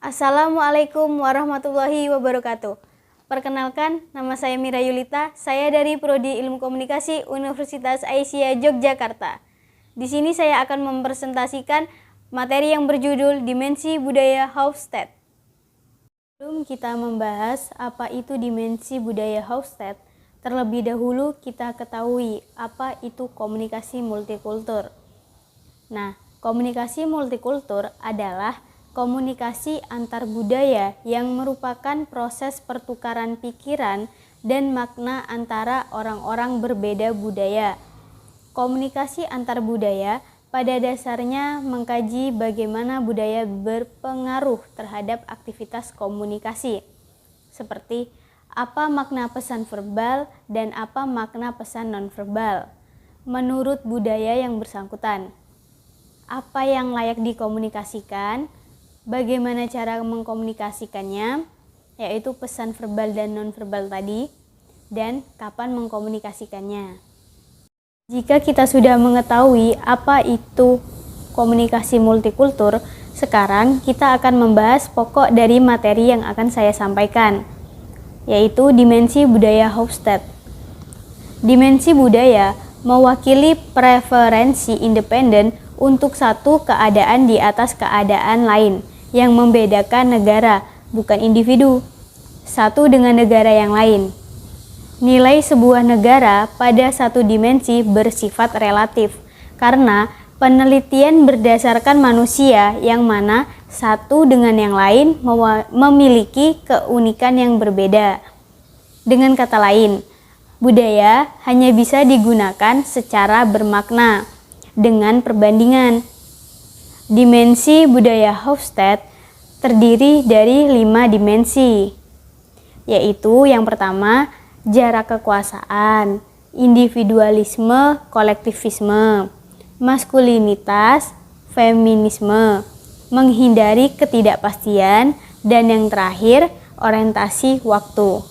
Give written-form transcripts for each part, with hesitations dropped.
Assalamualaikum warahmatullahi wabarakatuh. Perkenalkan, nama saya Mira Yulita. Saya dari Prodi Ilmu Komunikasi Universitas Aisyah Yogyakarta. Di sini saya akan mempresentasikan materi yang berjudul Dimensi Budaya Hofstede. Sebelum kita membahas apa itu dimensi budaya Hofstede, terlebih dahulu kita ketahui apa itu komunikasi multikultur. Nah, komunikasi multikultur adalah komunikasi antar budaya yang merupakan proses pertukaran pikiran dan makna antara orang-orang berbeda budaya. Komunikasi antar budaya pada dasarnya mengkaji bagaimana budaya berpengaruh terhadap aktivitas komunikasi, seperti apa makna pesan verbal dan apa makna pesan nonverbal menurut budaya yang bersangkutan. Apa yang layak dikomunikasikan, bagaimana cara mengkomunikasikannya, yaitu pesan verbal dan nonverbal tadi, dan kapan mengkomunikasikannya. Jika kita sudah mengetahui apa itu komunikasi multikultur, sekarang kita akan membahas pokok dari materi yang akan saya sampaikan, yaitu dimensi budaya Hofstede. Dimensi budaya mewakili preferensi independen untuk satu keadaan di atas keadaan lain yang membedakan negara, bukan individu, satu dengan negara yang lain. Nilai sebuah negara pada satu dimensi bersifat relatif, karena penelitian berdasarkan manusia yang mana satu dengan yang lain memiliki keunikan yang berbeda. Dengan kata lain, budaya hanya bisa digunakan secara bermakna dengan perbandingan. Dimensi budaya Hofstede terdiri dari 5 dimensi, yaitu yang pertama, jarak kekuasaan, individualisme, kolektivisme, maskulinitas, feminisme, menghindari ketidakpastian, dan yang terakhir, orientasi waktu.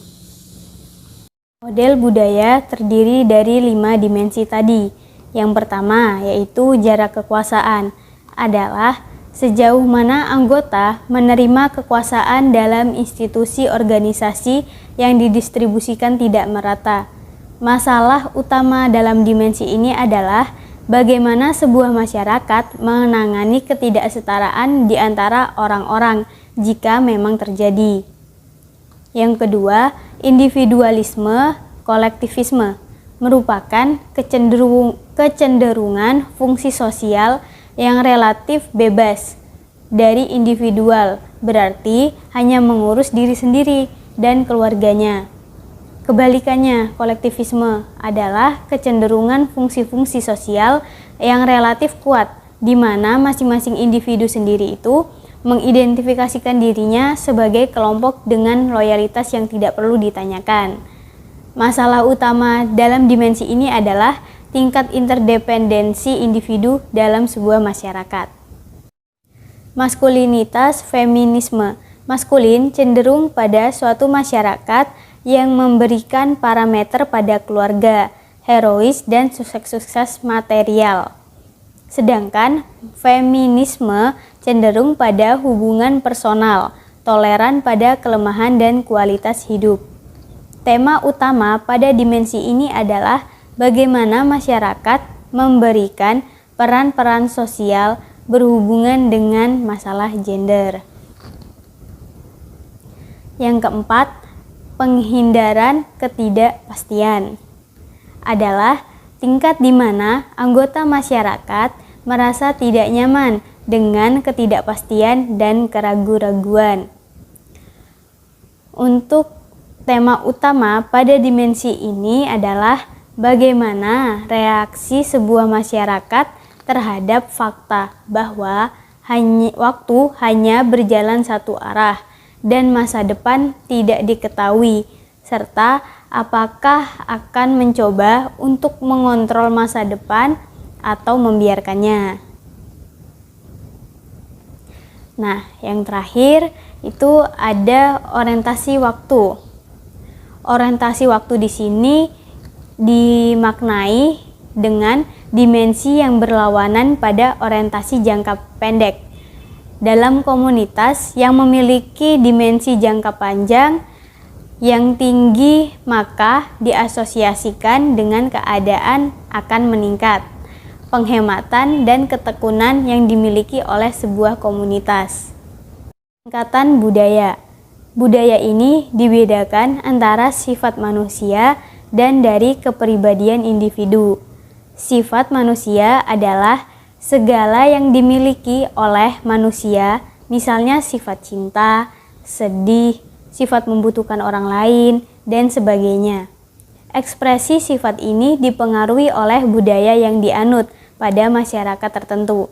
Model budaya terdiri dari 5 dimensi tadi. Yang pertama, yaitu jarak kekuasaan, adalah sejauh mana anggota menerima kekuasaan dalam institusi organisasi yang didistribusikan tidak merata. Masalah utama dalam dimensi ini adalah bagaimana sebuah masyarakat menangani ketidaksetaraan di antara orang-orang jika memang terjadi. Yang kedua, individualisme, kolektivisme merupakan kecenderungan fungsi sosial yang relatif bebas dari individual, berarti hanya mengurus diri sendiri dan keluarganya. Kebalikannya, kolektivisme adalah kecenderungan fungsi-fungsi sosial yang relatif kuat, di mana masing-masing individu sendiri itu mengidentifikasikan dirinya sebagai kelompok dengan loyalitas yang tidak perlu ditanyakan. Masalah utama dalam dimensi ini adalah tingkat interdependensi individu dalam sebuah masyarakat. Maskulinitas, feminisme. Maskulin cenderung pada suatu masyarakat yang memberikan parameter pada keluarga, herois, dan sukses-sukses material. Sedangkan feminisme cenderung pada hubungan personal, toleran pada kelemahan dan kualitas hidup. Tema utama pada dimensi ini adalah bagaimana masyarakat memberikan peran-peran sosial berhubungan dengan masalah gender. Yang keempat, penghindaran ketidakpastian adalah tingkat di mana anggota masyarakat merasa tidak nyaman dengan ketidakpastian dan keraguan-raguan. Untuk tema utama pada dimensi ini adalah bagaimana reaksi sebuah masyarakat terhadap fakta bahwa waktu hanya berjalan satu arah dan masa depan tidak diketahui, serta apakah akan mencoba untuk mengontrol masa depan atau membiarkannya. Nah, yang terakhir itu ada orientasi waktu. Orientasi waktu di sini dimaknai dengan dimensi yang berlawanan pada orientasi jangka pendek. dalam komunitas yang memiliki dimensi jangka panjang yang tinggi, maka diasosiasikan dengan keadaan akan meningkat, penghematan dan ketekunan yang dimiliki oleh sebuah komunitas. Tingkatan budaya. Budaya ini dibedakan antara sifat manusia dan dari kepribadian individu. Sifat manusia adalah segala yang dimiliki oleh manusia, misalnya sifat cinta, sedih, sifat membutuhkan orang lain, dan sebagainya. Ekspresi sifat ini dipengaruhi oleh budaya yang dianut pada masyarakat tertentu.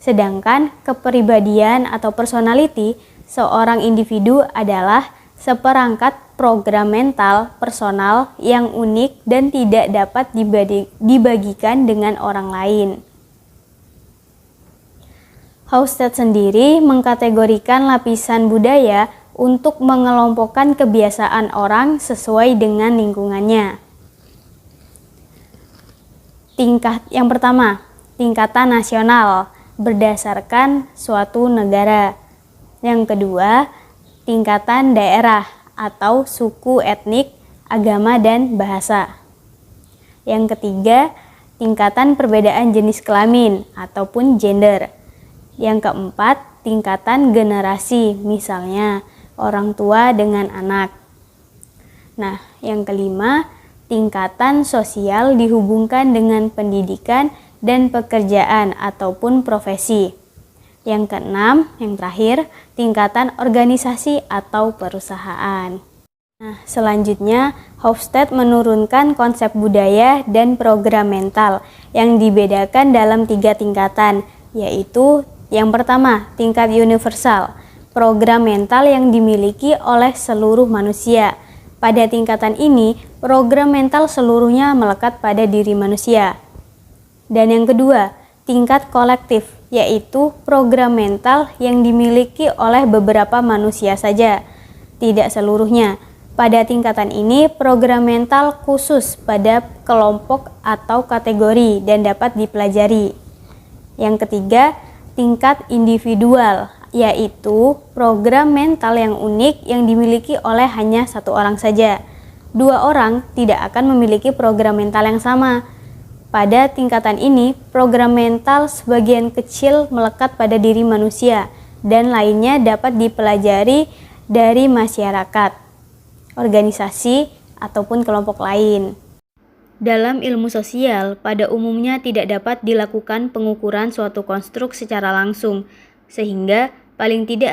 Sedangkan kepribadian atau personality seorang individu adalah seperangkat program mental personal yang unik dan tidak dapat dibagikan dengan orang lain. Hofstede sendiri mengkategorikan lapisan budaya untuk mengelompokkan kebiasaan orang sesuai dengan lingkungannya. Yang pertama, tingkatan nasional berdasarkan suatu negara. Yang kedua, tingkatan daerah atau suku etnik, agama, dan bahasa. Yang ketiga, tingkatan perbedaan jenis kelamin ataupun gender. Yang keempat, tingkatan generasi, misalnya orang tua dengan anak. Nah, yang kelima, tingkatan sosial dihubungkan dengan pendidikan dan pekerjaan ataupun profesi. Yang keenam, yang terakhir, tingkatan organisasi atau perusahaan. Nah, selanjutnya, Hofstede menurunkan konsep budaya dan program mental yang dibedakan dalam 3 tingkatan, yaitu yang pertama, tingkat universal. Program mental yang dimiliki oleh seluruh manusia. Pada tingkatan ini, program mental seluruhnya melekat pada diri manusia. Dan yang kedua, tingkat kolektif, yaitu program mental yang dimiliki oleh beberapa manusia saja, tidak seluruhnya. Pada tingkatan ini, program mental khusus pada kelompok atau kategori dan dapat dipelajari. Yang ketiga, tingkat individual, yaitu program mental yang unik yang dimiliki oleh hanya satu orang saja. 2 orang tidak akan memiliki program mental yang sama. Pada tingkatan ini, program mental sebagian kecil melekat pada diri manusia dan lainnya dapat dipelajari dari masyarakat, organisasi, ataupun kelompok lain. Dalam ilmu sosial, pada umumnya tidak dapat dilakukan pengukuran suatu konstruk secara langsung, sehingga paling tidak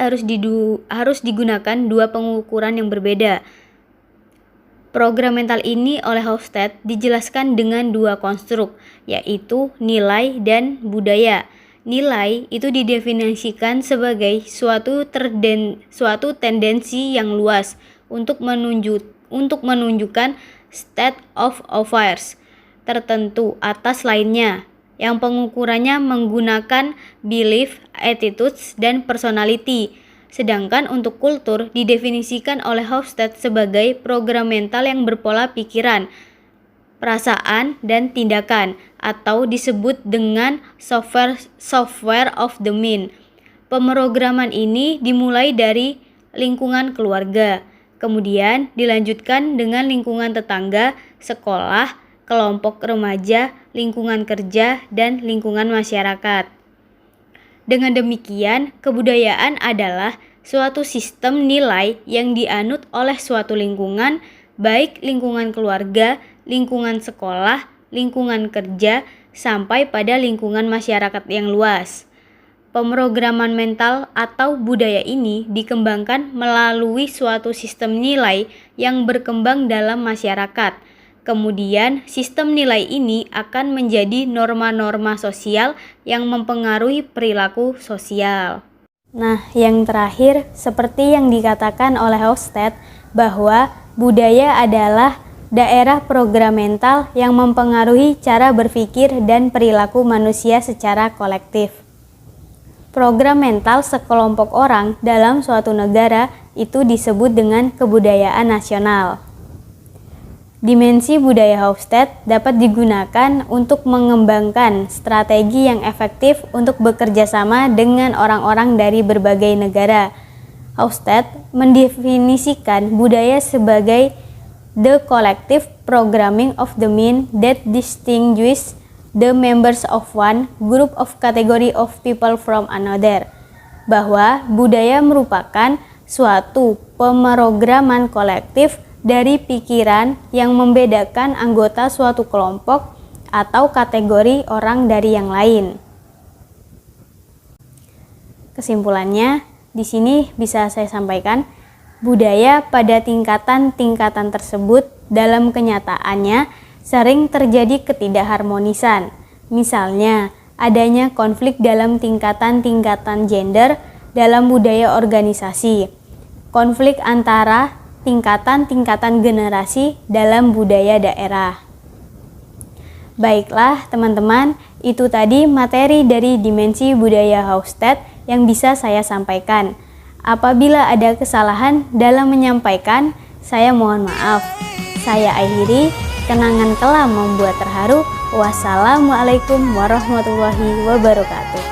harus digunakan 2 pengukuran yang berbeda. Program mental ini oleh Hofstede dijelaskan dengan 2 konstruk, yaitu nilai dan budaya. Nilai itu didefinisikan sebagai suatu tendensi yang luas untuk menunjukkan state of affairs tertentu atas lainnya, yang pengukurannya menggunakan belief, attitudes, dan personality. Sedangkan untuk kultur didefinisikan oleh Hofstede sebagai program mental yang berpola pikiran, perasaan, dan tindakan, atau disebut dengan software of the mind. Pemrograman ini dimulai dari lingkungan keluarga, kemudian dilanjutkan dengan lingkungan tetangga, sekolah, kelompok remaja, lingkungan kerja, dan lingkungan masyarakat. Dengan demikian, kebudayaan adalah suatu sistem nilai yang dianut oleh suatu lingkungan, baik lingkungan keluarga, lingkungan sekolah, lingkungan kerja, sampai pada lingkungan masyarakat yang luas. Pemrograman mental atau budaya ini dikembangkan melalui suatu sistem nilai yang berkembang dalam masyarakat. Kemudian, sistem nilai ini akan menjadi norma-norma sosial yang mempengaruhi perilaku sosial. Nah, yang terakhir, seperti yang dikatakan oleh Hofstede, bahwa budaya adalah daerah program mental yang mempengaruhi cara berpikir dan perilaku manusia secara kolektif. Program mental sekelompok orang dalam suatu negara itu disebut dengan kebudayaan nasional. Dimensi budaya Hauptstadt dapat digunakan untuk mengembangkan strategi yang efektif untuk bekerja sama dengan orang-orang dari berbagai negara. Hauptstadt mendefinisikan budaya sebagai the collective programming of the mean that distinguish the members of one group of category of people from another. Bahwa budaya merupakan suatu pemrograman kolektif dari pikiran yang membedakan anggota suatu kelompok atau kategori orang dari yang lain. Kesimpulannya, di sini bisa saya sampaikan, budaya pada tingkatan-tingkatan tersebut dalam kenyataannya sering terjadi ketidakharmonisan. Misalnya, adanya konflik dalam tingkatan-tingkatan gender dalam budaya organisasi, konflik antara tingkatan-tingkatan generasi dalam budaya daerah. Baiklah teman-teman, itu tadi materi dari dimensi budaya Hauptstadt yang bisa saya sampaikan. Apabila ada kesalahan dalam menyampaikan, saya mohon maaf. Saya akhiri, kenangan kelam membuat terharu. Wassalamualaikum warahmatullahi wabarakatuh.